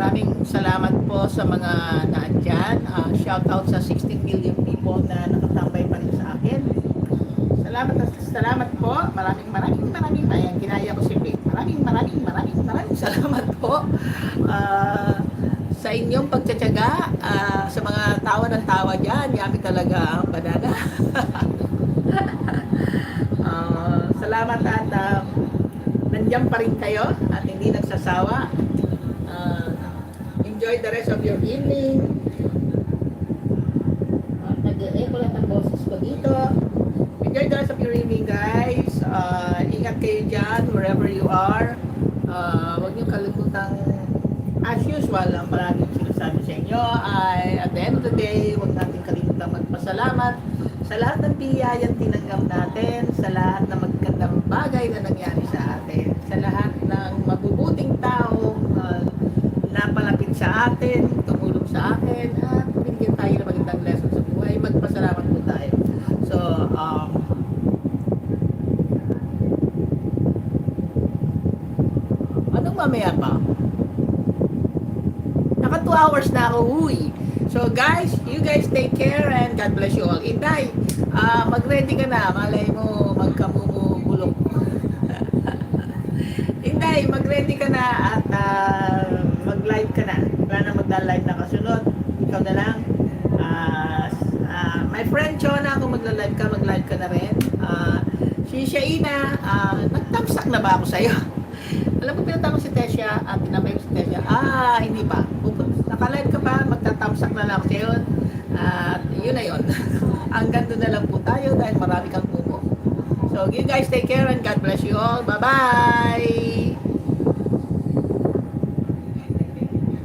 Maraming salamat po sa mga naandyan. Shout out sa 16 million people na nakatambay pa rin sa akin. Salamat po. Maraming. Ayan, ginaya ko si Faith. Maraming salamat po. Sa inyong pagtsatsaga, sa mga tawa ng tawa dyan, yummy talaga ang banana. Salamat at nandiyan pa rin kayo at hindi nagsasawa. Enjoy the rest of your evening. Nag-echo lang ang boses ko dito. Enjoy the rest of your evening, guys. Ingat kayo dyan, wherever you are. Huwag niyo kalimutang, as usual, ang maraming sinasabi sa inyo ay, at the end of the day, huwag natin kalimutang magpasalamat sa lahat ng biyayang tinanggap natin, sa lahat ng magandang bagay na nangyari sa atin, sa lahat ng mabubuting tao napalapit sa atin, tumulong sa atin, at binigyan tayo ng magandang lesson sa buhay. Magpasalamat po tayo. So, anong mamaya pa? Naka 2 hours na ako, huy. So guys, you guys take care and God bless you all. Inday, mag-ready ka na. Malay mo, magkamumulok. Inday, mag-ready ka na at mag-live ka na. Wala na magda-live na kasunod. Ikaw na lang. My friend Chona, kung magla-live ka, mag-live ka na rin. Si Shaina, nagtamsak na ba ako sa'yo? Alam mo, pinatama si Tessia at tinamay ko si Tessia. Hindi pa. Naka-live ka pa, magtatamsak na lang sa'yo. At yun na yun. Hanggang doon na lang po tayo dahil marami kang pumo. So, you guys take care and God bless you all. Bye-bye!